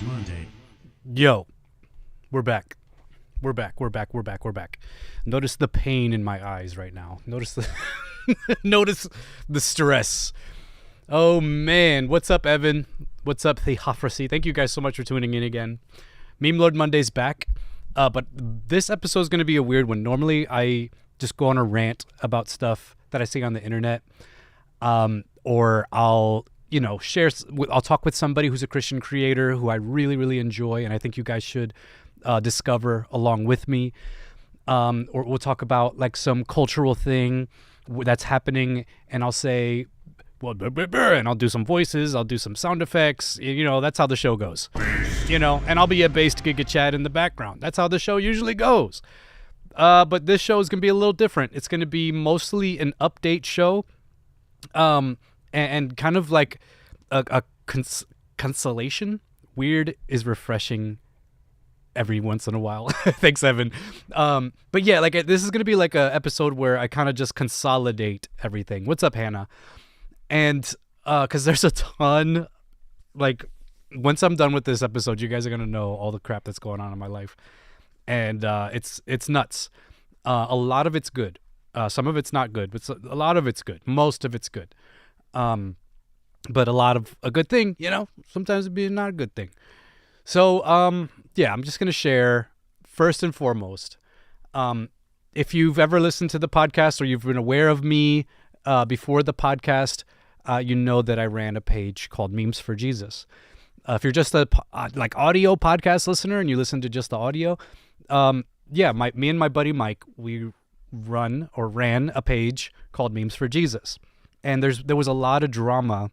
Monday. Yo, we're back. We're back. Notice the pain in my eyes right now. Notice the notice the stress. Oh man, what's up, Evan? What's up, Theophracy? Thank you guys so much for tuning in again. MemeLord Monday's back. But this episode is going to be a weird one. Normally, I just go on a rant about stuff that I see on the internet, or I'll share. I'll talk with somebody who's a Christian creator who I really, really enjoy, and I think you guys should discover along with me. Or we'll talk about like some cultural thing that's happening, and I'll say, well, and I'll do some voices, I'll do some sound effects. That's how the show goes. And I'll be a bass Giga Chad in the background. That's how the show usually goes. But this show is going to be a little different. It's going to be mostly an update show, and kind of like a consolation. Weird is refreshing every once in a while. Thanks, Evan. But yeah, like this is going to be like a episode where I kind of just consolidate everything. What's up, Hannah? And because there's a ton, like, once I'm done with this episode, you guys are going to know all the crap that's going on in my life. And it's nuts. A lot of it's good. Some of it's not good, but a lot of it's good. Most of it's good. But a lot of a good thing, sometimes it'd be not a good thing. So, yeah, I'm just going to share first and foremost. If you've ever listened to the podcast or you've been aware of me before the podcast, you know that I ran a page called Memes for Jesus. If you're just a audio podcast listener and you listen to just the audio, me and my buddy Mike, we ran a page called Memes for Jesus, and there was a lot of drama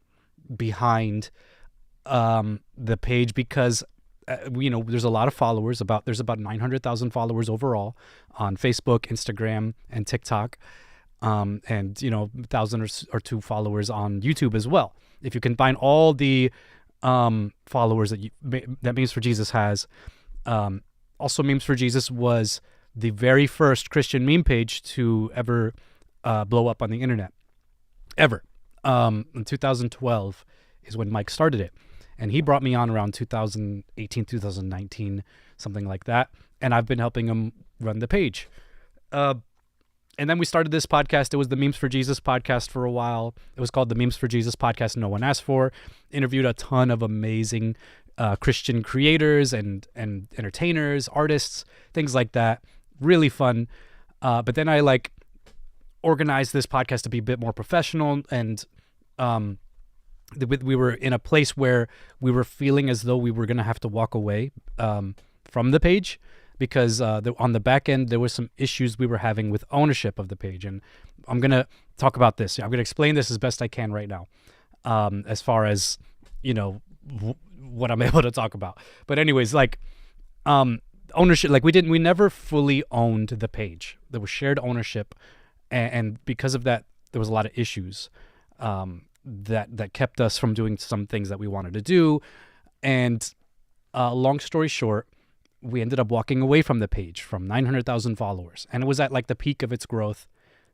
behind the page because there's a lot of followers. There's about 900,000 followers overall on Facebook, Instagram, and TikTok, and 1,000 or two followers on YouTube as well. If you can find all the followers that Memes for Jesus has. Also, Memes for Jesus was the very first Christian meme page to ever blow up on the internet, ever. In 2012 is when Mike started it, and he brought me on around 2018, 2019, something like that, and I've been helping him run the page. And then we started this podcast. It was the Memes for Jesus podcast for a while. It was called the Memes for Jesus podcast no one asked for. Interviewed a ton of amazing Christian creators and entertainers, artists, things like that. Really fun. But then I organized this podcast to be a bit more professional, and we were in a place where we were feeling as though we were going to have to walk away from the page, because on the back end, there were some issues we were having with ownership of the page. And I'm going to talk about this. I'm going to explain this as best I can right now, as far as, what I'm able to talk about. But anyways, ownership, we never fully owned the page. There was shared ownership. And because of that, there was a lot of issues that kept us from doing some things that we wanted to do. And long story short, we ended up walking away from the page from 900,000 followers. And it was at the peak of its growth.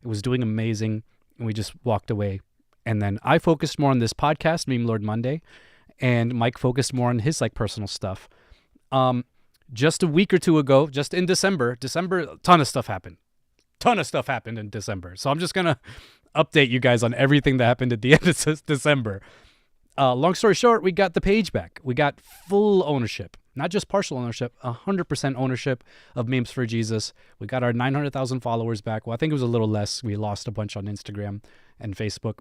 It was doing amazing. And we just walked away. And then I focused more on this podcast, MemeLord Monday. And Mike focused more on his personal stuff. Just a week or two ago, just in December, a ton of stuff happened. In December. So I'm just going to update you guys on everything that happened at the end of December. Long story short, we got the page back. We got full ownership. Not just partial ownership, 100% ownership of Memes for Jesus. We got our 900,000 followers back. Well, I think it was a little less. We lost a bunch on Instagram and Facebook.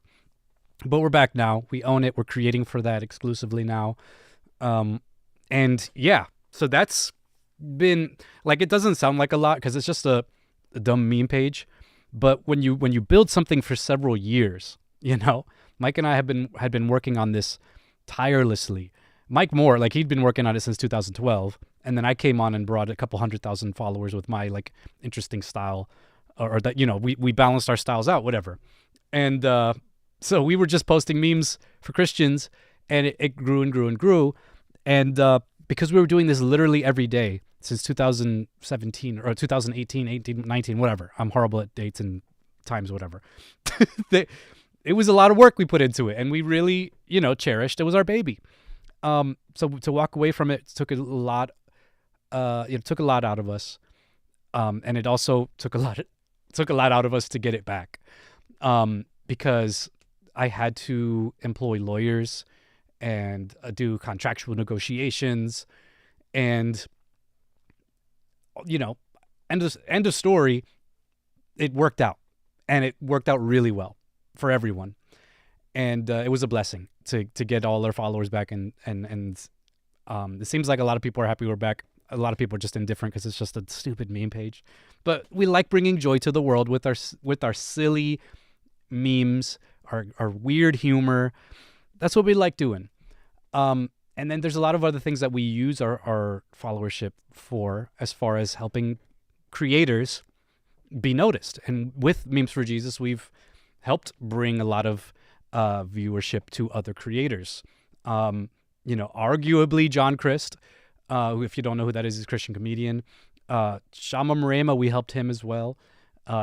But we're back now. We own it. We're creating for that exclusively now. And yeah, so that's been, it doesn't sound like a lot because it's just a dumb meme page. But when you build something for several years, Mike and I had been working on this tirelessly. Mike more, he'd been working on it since 2012, and then I came on and brought a couple 100,000 followers with my interesting style, or that we balanced our styles out, whatever. And so we were just posting memes for Christians, and it grew and grew and grew. And because we were doing this literally every day since 2017 or 2018, 18, 19, whatever. I'm horrible at dates and times, whatever. It was a lot of work we put into it, and we really, cherished. It was our baby. So to walk away from it took a lot. It took a lot out of us, and it also took a lot out of us to get it back, because I had to employ lawyers and do contractual negotiations, and end of story. It worked out, and it worked out really well for everyone, and it was a blessing to get all our followers back, and it seems like a lot of people are happy we're back. A lot of people are just indifferent because it's just a stupid meme page, but we like bringing joy to the world with our silly memes, our weird humor. That's what we like doing. And then there's a lot of other things that we use our followership for, as far as helping creators be noticed. And with Memes for Jesus, we've helped bring a lot of viewership to other creators. Arguably John Christ, who, if you don't know who that is, he's a Christian comedian. Shama Marema, we helped him as well.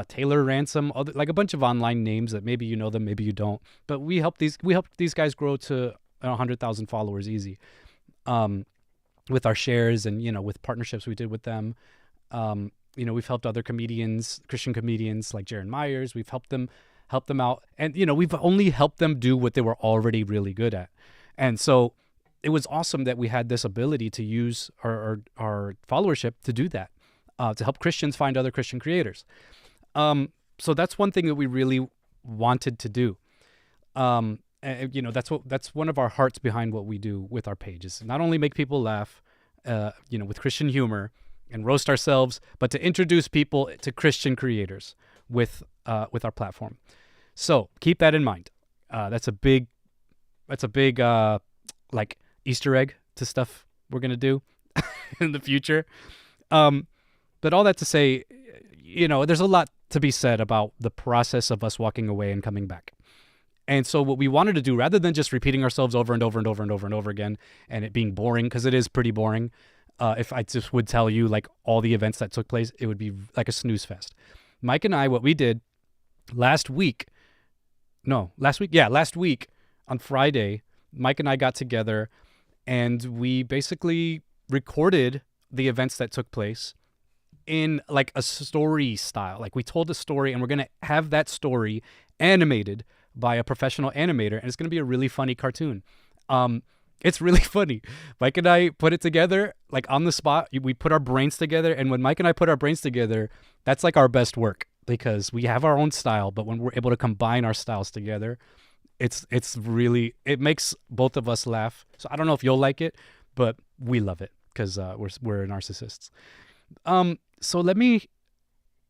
Taylor Ransom, like a bunch of online names that maybe you know them, maybe you don't. But we helped these guys grow to 100,000 followers easy, with our shares and with partnerships we did with them. We've helped other comedians, Christian comedians like Jaron Myers. We've helped them out, and we've only helped them do what they were already really good at. And so it was awesome that we had this ability to use our followership to do that, to help Christians find other Christian creators. So that's one thing that we really wanted to do. That's one of our hearts behind what we do with our pages. Not only make people laugh, with Christian humor and roast ourselves, but to introduce people to Christian creators with our platform. So keep that in mind. That's a big like Easter egg to stuff we're going to do in the future. But all that to say, there's a lot to be said about the process of us walking away and coming back. And so what we wanted to do, rather than just repeating ourselves over and over and over and over and over again, and it being boring, because it is pretty boring. If I just would tell you like all the events that took place, it would be like a snooze fest. Mike and I, what we did last week on Friday, Mike and I got together and we basically recorded the events that took place in like a story style. Like we told a story, and we're going to have that story animated by a professional animator, and it's going to be a really funny cartoon. It's really funny. Mike and I put it together like on the spot. We put our brains together, and when Mike and I put our brains together, that's like our best work, because we have our own style, but when we're able to combine our styles together, it makes both of us laugh. So I don't know if you'll like it, but we love it because we're narcissists. So let me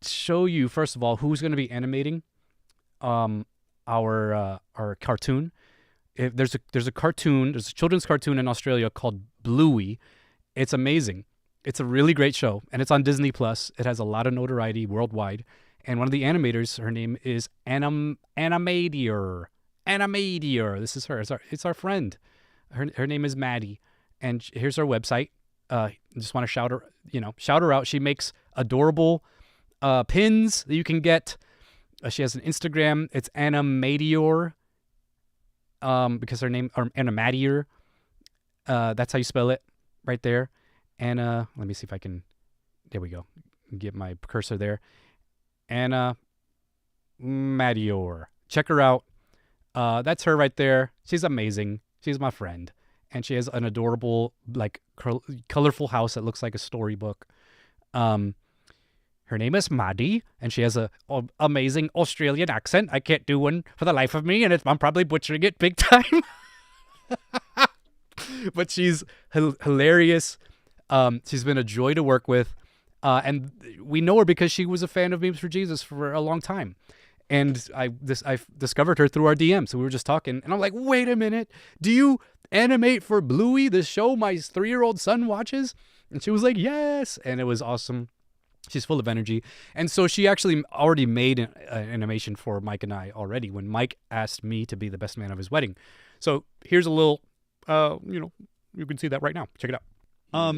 show you first of all who's going to be animating our cartoon. There's a children's cartoon in Australia called Bluey. It's amazing. It's a really great show, and it's on Disney Plus. It has a lot of notoriety worldwide. And one of the animators, her name is Animadier. This is her. It's our friend. Her name is Maddie, and here's her website. I just want to shout her out. She makes adorable pins that you can get. She has an Instagram. It's Animadier, because her name, or Animadier. That's how you spell it, right there. Anna, let me see if I can. There we go. Get my cursor there. Anna Madior. Check her out. That's her right there. She's amazing. She's my friend. And she has an adorable, like, colorful house that looks like a storybook. Her name is Maddie, and she has a amazing Australian accent. I can't do one for the life of me, and I'm probably butchering it big time. But she's hilarious. She's been a joy to work with. And we know her because she was a fan of Memes for Jesus for a long time. And I discovered her through our DM. So we were just talking, and I'm like, wait a minute. Do you animate for Bluey, the show my 3-year-old son watches? And she was like, yes. And it was awesome. She's full of energy. And so she actually already made an animation for Mike and I already when Mike asked me to be the best man of his wedding. So here's a little, you can see that right now. Check it out.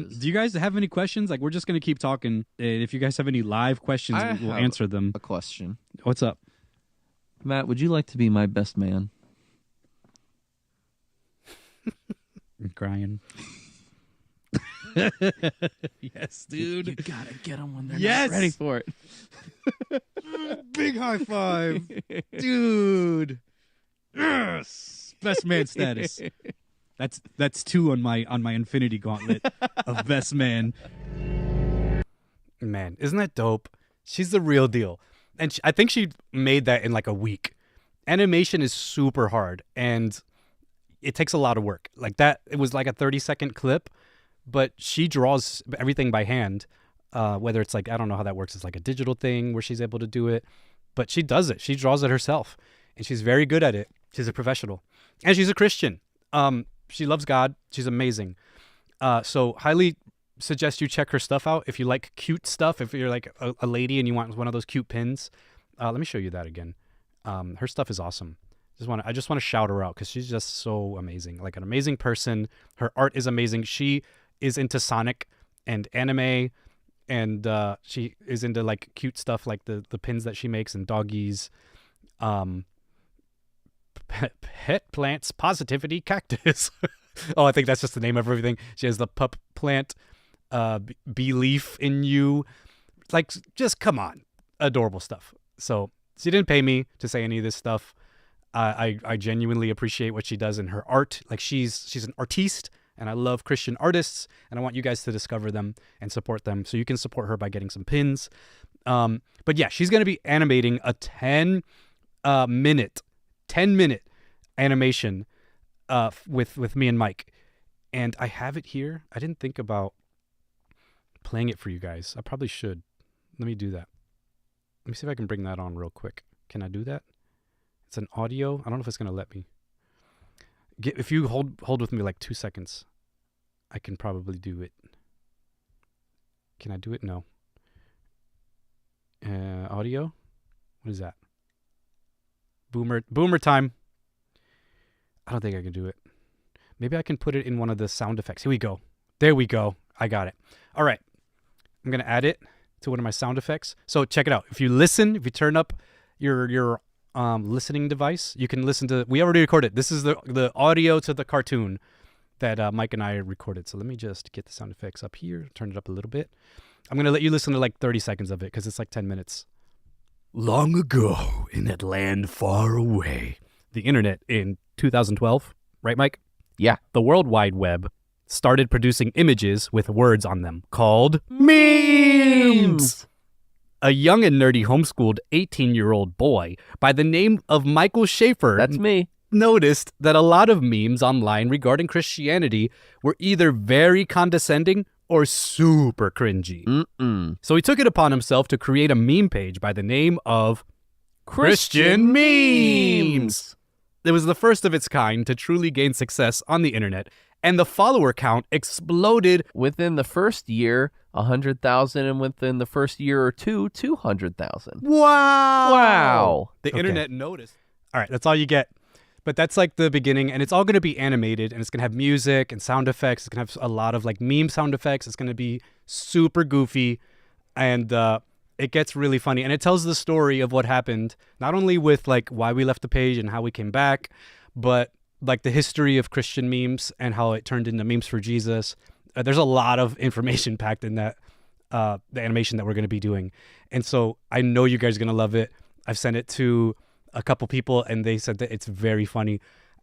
Do you guys have any questions? Like, we're just going to keep talking. And if you guys have any live questions, we'll answer them. A question. What's up? Matt, would you like to be my best man? I'm crying. Yes, dude. You gotta get them when they're Yes! not ready for it. Big high five. Dude. Yes. Best man status. That's 2 on my Infinity Gauntlet of best man. Man, isn't that dope? She's the real deal. And I think she made that in like a week. Animation is super hard and it takes a lot of work. Like that, it was like a 30-second clip, but she draws everything by hand. Whether it's like, I don't know how that works. It's like a digital thing where she's able to do it, but she does it. She draws it herself and she's very good at it. She's a professional and she's a Christian. She loves God. She's amazing. So highly suggest you check her stuff out. If you like cute stuff, if you're like a lady and you want one of those cute pins, let me show you that again. Her stuff is awesome. I just want to shout her out because she's just so amazing. Like an amazing person. Her art is amazing. She is into Sonic and anime, and she is into like cute stuff like the pins that she makes and doggies. Pet plants positivity cactus. Oh, I think that's just the name of everything. She has the pup plant belief in you. Like, just come on. Adorable stuff. So she didn't pay me to say any of this stuff. I genuinely appreciate what she does in her art. Like she's an artiste, and I love Christian artists, and I want you guys to discover them and support them. So you can support her by getting some pins. But yeah, she's going to be animating a 10-minute animation with me and Mike. And I have it here. I didn't think about playing it for you guys. I probably should. Let me do that. Let me see if I can bring that on real quick. Can I do that? It's an audio. I don't know if it's going to let me. If you hold with me like 2 seconds, I can probably do it. Can I do it? No. Audio? What is that? Boomer time. I don't think I can do it. Maybe I can put it in one of the sound effects. Here we go. There we go. I got it. All right. I'm going to add it to one of my sound effects. So check it out. If you listen, if you turn up your listening device, you can listen to, we already recorded. This is the audio to the cartoon that Mike and I recorded. So let me just get the sound effects up here, turn it up a little bit. I'm going to let you listen to like 30 seconds of it because it's like 10 minutes. Long ago in a land far away, the internet in 2012, right, Mike? Yeah. The World Wide Web started producing images with words on them called memes. A young and nerdy homeschooled 18-year-old boy by the name of Michael Schaefer. That's me. Noticed that a lot of memes online regarding Christianity were either very condescending or super cringy. So he took it upon himself to create a meme page by the name of Christian Memes. It was the first of its kind to truly gain success on the internet, and the follower count exploded. Within the first year, 100,000, and within the first year or two, 200,000. Wow. The internet noticed. All right, that's all you get. But that's like the beginning, and it's all going to be animated, and it's going to have music and sound effects. It's going to have a lot of like meme sound effects. It's going to be super goofy, and it gets really funny. And it tells the story of what happened, not only with like why we left the page and how we came back, but like the history of Christian memes and how it turned into memes for Jesus. There's a lot of information packed in that, the animation that we're going to be doing. And so I know you guys are going to love it. I've sent it to a couple people and they said that it's very funny.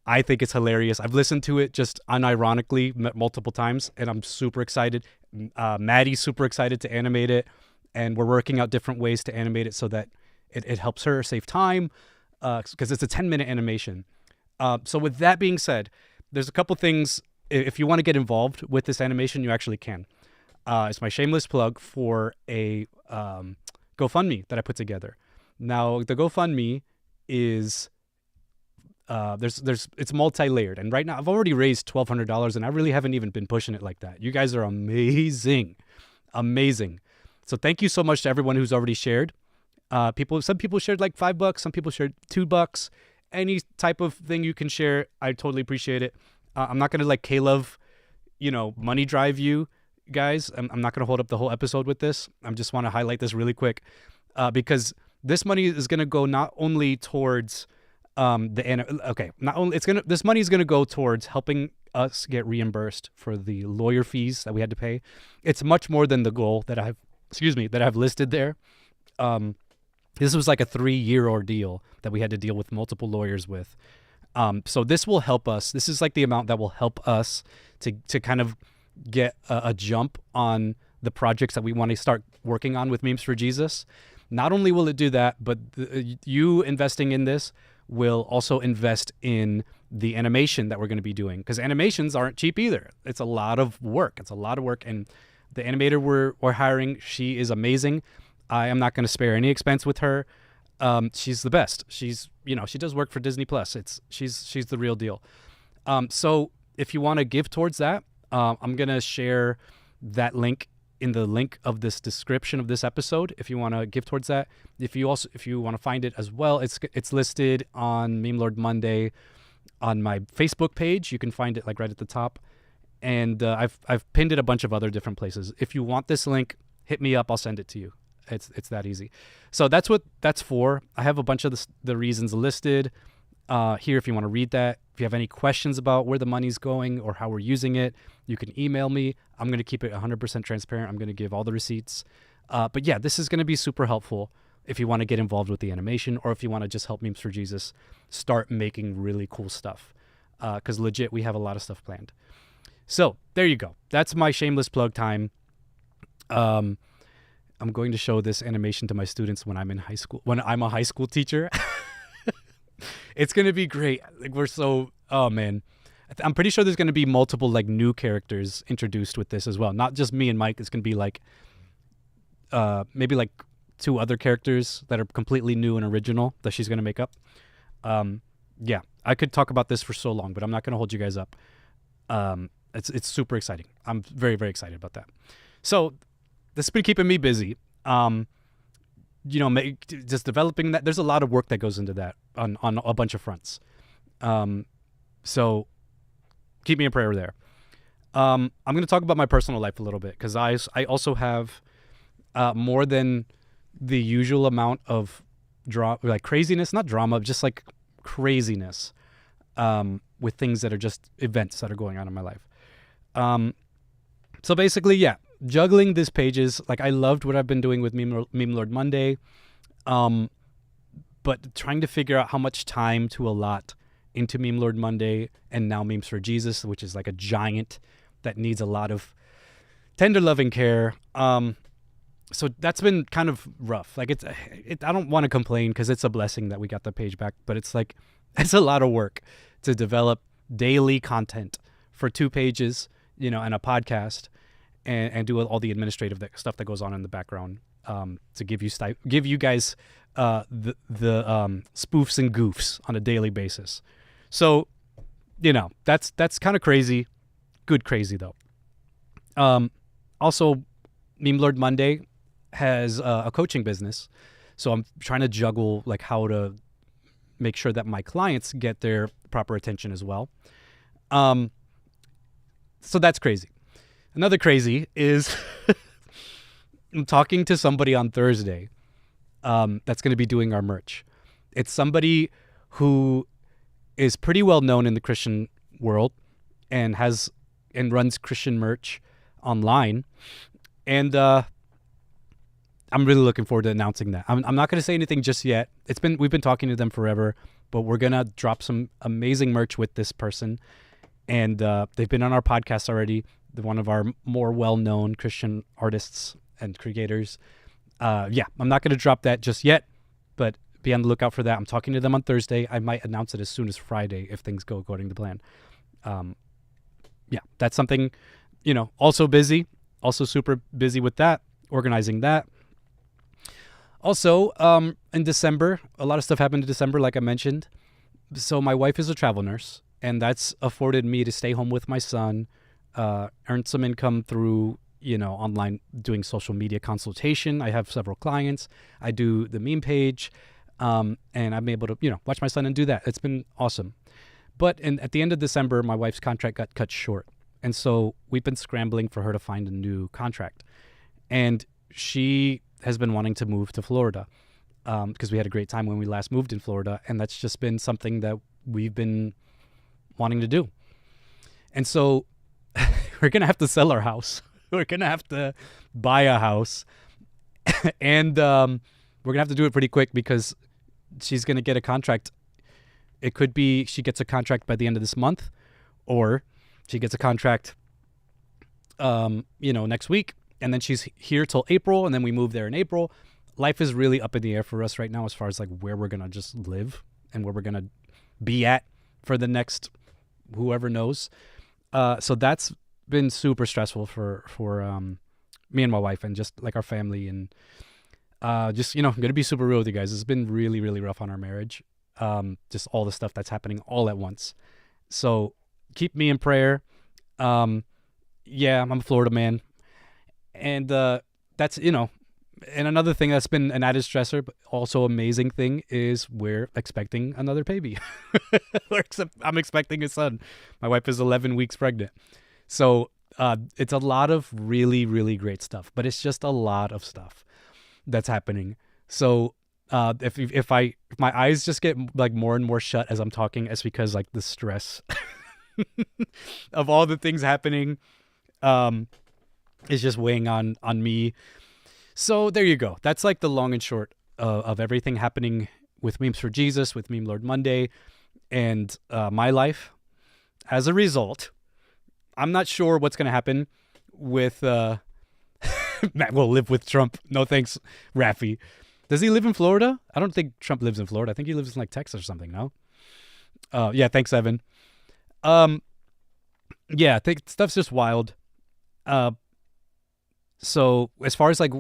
I think it's hilarious. I've listened to it just unironically multiple times and I'm super excited. Maddie's super excited to animate it, and we're working out different ways to animate it so that it helps her save time, because it's a 10-minute animation. So with that being said, there's a couple things. If you want to get involved with this animation, you actually can. It's my shameless plug for a GoFundMe that I put together. Now, the GoFundMe is it's multi-layered, and right now I've already raised $1,200, and I really haven't even been pushing it like that. You guys are amazing. So thank you so much to everyone who's already shared. Some people shared like $5, some people shared $2. Any type of thing you can share, I totally appreciate it. I'm not gonna like K-Love, money drive you guys. I'm not gonna hold up the whole episode with this. I just want to highlight this really quick, because this money is gonna go not only towards this money is gonna go towards helping us get reimbursed for the lawyer fees that we had to pay. It's much more than the goal that I've listed there. This was like a 3-year ordeal that we had to deal with multiple lawyers with. So this will help us. This is like the amount that will help us to kind of get a jump on the projects that we want to start working on with Memes for Jesus. Not only will it do that, but you investing in this will also invest in the animation that we're going to be doing, because animations aren't cheap either. It's a lot of work. And the animator we're hiring, she is amazing. I am not going to spare any expense with her. She's the best. She does work for Disney Plus. She's the real deal. So if you want to give towards that, I'm going to share that link in the link of this description of this episode. If you want to give towards that, if you want to find it as well, it's listed on MemeLord Monday on my Facebook page. You can find it like right at the top. And I've pinned it a bunch of other different places. If you want this link, hit me up. I'll send it to you. It's that easy. So that's what that's for. I have a bunch of the reasons listed here if you want to read that. If you have any questions about where the money's going or how we're using it, you can email me. I'm going to keep it 100% transparent. I'm going to give all the receipts. But yeah, this is going to be super helpful if you want to get involved with the animation, or if you want to just help Memes for Jesus start making really cool stuff. Because legit, we have a lot of stuff planned. So there you go. That's my shameless plug time. I'm going to show this animation to my students when I'm in high school, when I'm a high school teacher. It's going to be great. Like oh man. I'm pretty sure there's going to be multiple like new characters introduced with this as well. Not just me and Mike. It's going to be like maybe like 2 other characters that are completely new and original that she's going to make up. Yeah, I could talk about this for so long, but I'm not going to hold you guys up. It's super exciting. I'm very, very excited about that. So this has been keeping me busy. Just developing that. There's a lot of work that goes into that on a bunch of fronts. So keep me in prayer there. I'm going to talk about my personal life a little bit, because I also have more than the usual amount of craziness, not drama, just like craziness with things that are just events that are going on in my life. So basically, yeah, juggling these pages. Like, I loved what I've been doing with MemeLord Monday, but trying to figure out how much time to allot into MemeLord Monday and now Memes for Jesus, which is like a giant that needs a lot of tender loving care. So that's been kind of rough. Like I don't want to complain, because it's a blessing that we got the page back, but it's like, it's a lot of work to develop daily content for 2 pages, and a podcast, and do all the administrative stuff that goes on in the background, to give you guys the spoofs and goofs on a daily basis. So, that's kind of crazy. Good crazy though. Also, MemeLord Monday has a coaching business, so I'm trying to juggle like how to make sure that my clients get their proper attention as well. So that's crazy. Another crazy is I'm talking to somebody on Thursday that's going to be doing our merch. It's somebody who is pretty well known in the Christian world and runs Christian merch online. And I'm really looking forward to announcing that. I'm not going to say anything just yet. We've been talking to them forever, but we're going to drop some amazing merch with this person. And they've been on our podcast already. They're one of our more well-known Christian artists and creators. Yeah, I'm not going to drop that just yet, but be on the lookout for that. I'm talking to them on Thursday. I might announce it as soon as Friday if things go according to plan. Yeah, that's something, also busy, also super busy with that, organizing that. Also, in December, a lot of stuff happened in December, like I mentioned. So my wife is a travel nurse, and that's afforded me to stay home with my son, earn some income through, online doing social media consultation. I have several clients. I do the meme page, and I'm able to, watch my son and do that. It's been awesome. But at the end of December, my wife's contract got cut short. And so we've been scrambling for her to find a new contract. And she has been wanting to move to Florida because we had a great time when we last moved in Florida. And that's just been something that we've been wanting to do. And so we're going to have to sell our house. We're going to have to buy a house. And we're going to have to do it pretty quick because she's going to get a contract. It could be she gets a contract by the end of this month, or she gets a contract, next week. And then she's here till April, and then we move there in April. Life is really up in the air for us right now as far as like where we're going to just live and where we're going to be at for the next whoever knows. So that's been super stressful for me and my wife and just like our family. And I'm going to be super real with you guys. It's been really, really rough on our marriage. Just all the stuff that's happening all at once. So keep me in prayer. I'm a Florida man. And that's, and another thing that's been an added stressor, but also amazing thing, is we're expecting another baby. I'm expecting a son. My wife is 11 weeks pregnant. So it's a lot of really, really great stuff, but it's just a lot of stuff that's happening. So if my eyes just get like more and more shut as I'm talking, it's because like the stress of all the things happening is just weighing on me. So there you go. That's like the long and short of everything happening with Memes for Jesus, with MemeLord Monday, and my life. As a result, I'm not sure what's going to happen with Matt will live with Trump. No thanks, Rafi. Does he live in Florida? I don't think Trump lives in Florida. I think he lives in like Texas or something, no? Yeah, thanks, Evan. Yeah, I think stuff's just wild. So as far as like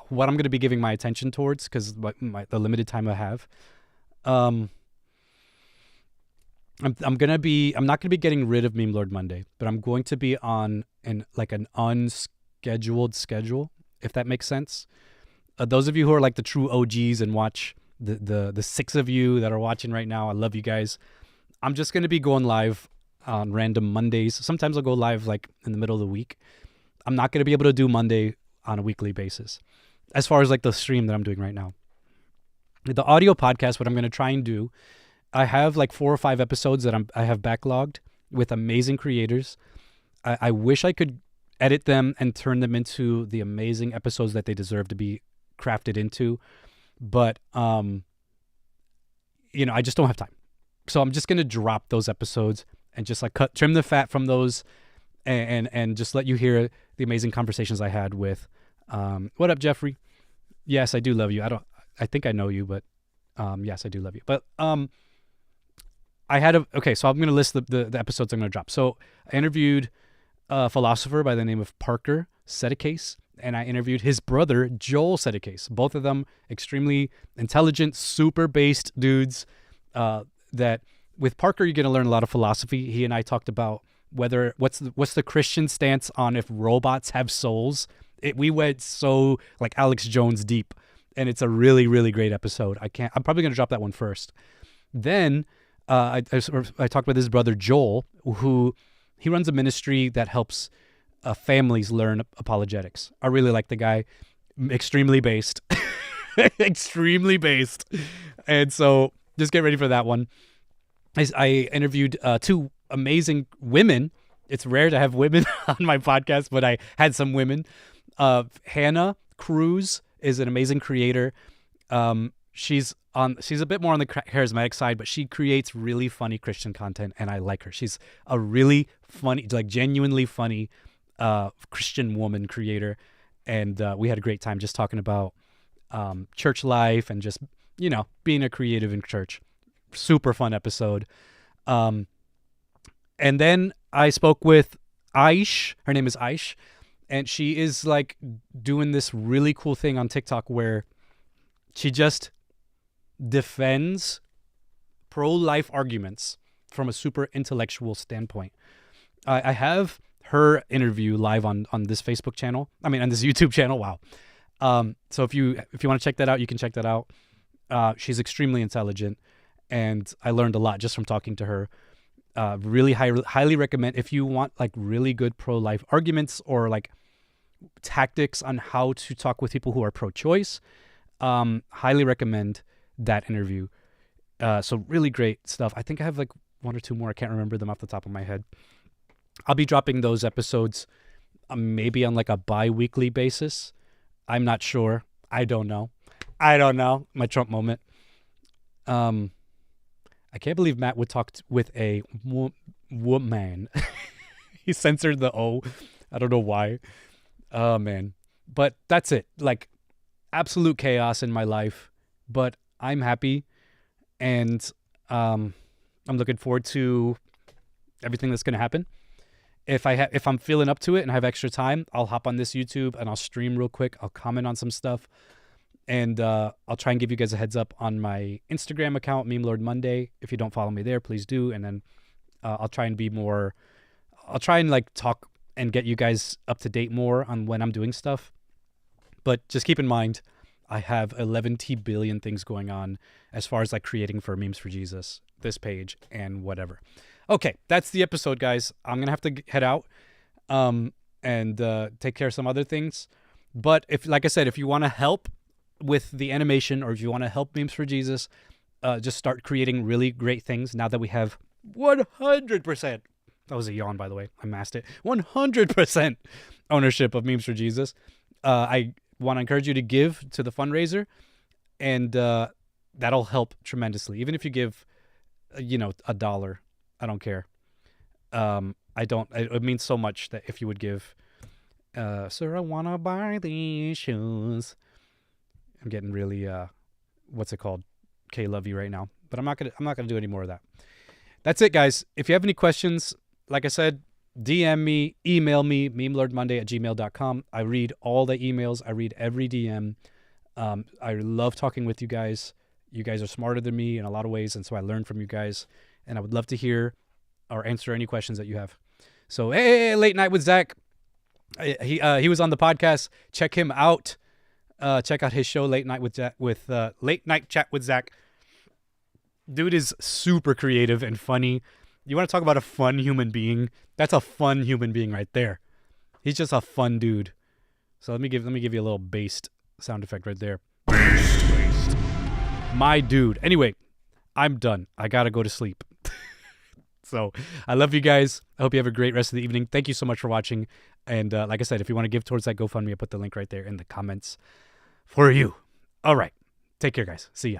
what I'm going to be giving my attention towards, because the limited time I have, I'm not going to be getting rid of MemeLord Monday, but I'm going to be on an unscheduled schedule, if that makes sense. Those of you who are like the true OGs and watch the 6 of you that are watching right now, I love you guys. I'm just going to be going live on random Mondays. Sometimes I'll go live like in the middle of the week. I'm not going to be able to do Monday on a weekly basis as far as like the stream that I'm doing right now. The audio podcast, what I'm going to try and do, I have like 4 or 5 episodes that I have backlogged with amazing creators. I wish I could edit them and turn them into the amazing episodes that they deserve to be crafted into. But, I just don't have time. So I'm just going to drop those episodes and just like trim the fat from those and just let you hear the amazing conversations I had with, what up, Jeffrey? Yes, I do love you. I think I know you, but, yes, I do love you. But, so I'm going to list the episodes I'm going to drop. So I interviewed a philosopher by the name of Parker Sedicase, and I interviewed his brother, Joel Sedicase. Both of them extremely intelligent, super based dudes, that with Parker, you're going to learn a lot of philosophy. He and I talked about what's the Christian stance on if robots have souls. We went so like Alex Jones deep, and it's a really, really great episode. I'm probably going to drop that one first. Then I talked with his brother Joel, who he runs a ministry that helps families learn apologetics. I really like the guy. Extremely based. Extremely based. And so just get ready for that one. I interviewed 2 amazing women. It's rare to have women on my podcast, but I had some women. Hannah Cruz is an amazing creator. She's a bit more on the charismatic side, but she creates really funny Christian content, and I like her. She's a really funny, like genuinely funny Christian woman creator, and we had a great time just talking about church life and just, being a creative in church. Super fun episode. And then I spoke with Aish. Her name is Aish, and she is like doing this really cool thing on TikTok where she just defends pro-life arguments from a super intellectual standpoint. I have her interview live on this Facebook channel. On this YouTube channel. Wow. So if you want to check that out, you can check that out. She's extremely intelligent, and I learned a lot just from talking to her. Really highly recommend if you want like really good pro-life arguments or like tactics on how to talk with people who are pro-choice. Highly recommend that interview. So really great stuff. I think I have like 1 or 2 more. I can't remember them off the top of my head. I'll be dropping those episodes maybe on like a bi-weekly basis. I'm not sure. I don't know. My Trump moment. I can't believe Matt would talk with a woman. He censored the O. I don't know why. Oh, man. But that's it. Like, absolute chaos in my life. But I'm happy. And I'm looking forward to everything that's going to happen. If I'm feeling up to it and I have extra time, I'll hop on this YouTube and I'll stream real quick. I'll comment on some stuff. And I'll try and give you guys a heads up on my Instagram account, MemeLord Monday. If you don't follow me there, please do. And then I'll try and like talk and get you guys up to date more on when I'm doing stuff. But just keep in mind, I have 11-billion things going on as far as like creating for Memes for Jesus, this page, and whatever. Okay, that's the episode, guys. I'm going to have to head out and take care of some other things. But like I said, if you want to help with the animation, or if you want to help Memes for Jesus, just start creating really great things now that we have 100%. That was a yawn, by the way. I masked it. 100% ownership of Memes for Jesus. I want to encourage you to give to the fundraiser, and that'll help tremendously. Even if you give, $1, I don't care. It means so much that if you would give, sir, I want to buy these shoes. I'm getting really, what's it called? K-lovey right now. But I'm not gonna do any more of that. That's it, guys. If you have any questions, like I said, DM me, email me, memelordmonday@gmail.com. I read all the emails. I read every DM. I love talking with you guys. You guys are smarter than me in a lot of ways, and so I learn from you guys. And I would love to hear or answer any questions that you have. So, hey, Late Night with Zach. He was on the podcast. Check him out. Check out his show, Late Night Late Night Chat with Zach. Dude is super creative and funny. You want to talk about a fun human being? That's a fun human being right there. He's just a fun dude. So let me give you a little based sound effect right there. Based. My dude. Anyway, I'm done. I gotta go to sleep. So I love you guys. I hope you have a great rest of the evening. Thank you so much for watching. And like I said, if you want to give towards that GoFundMe, I'll put the link right there in the comments for you. All right. Take care, guys. See ya.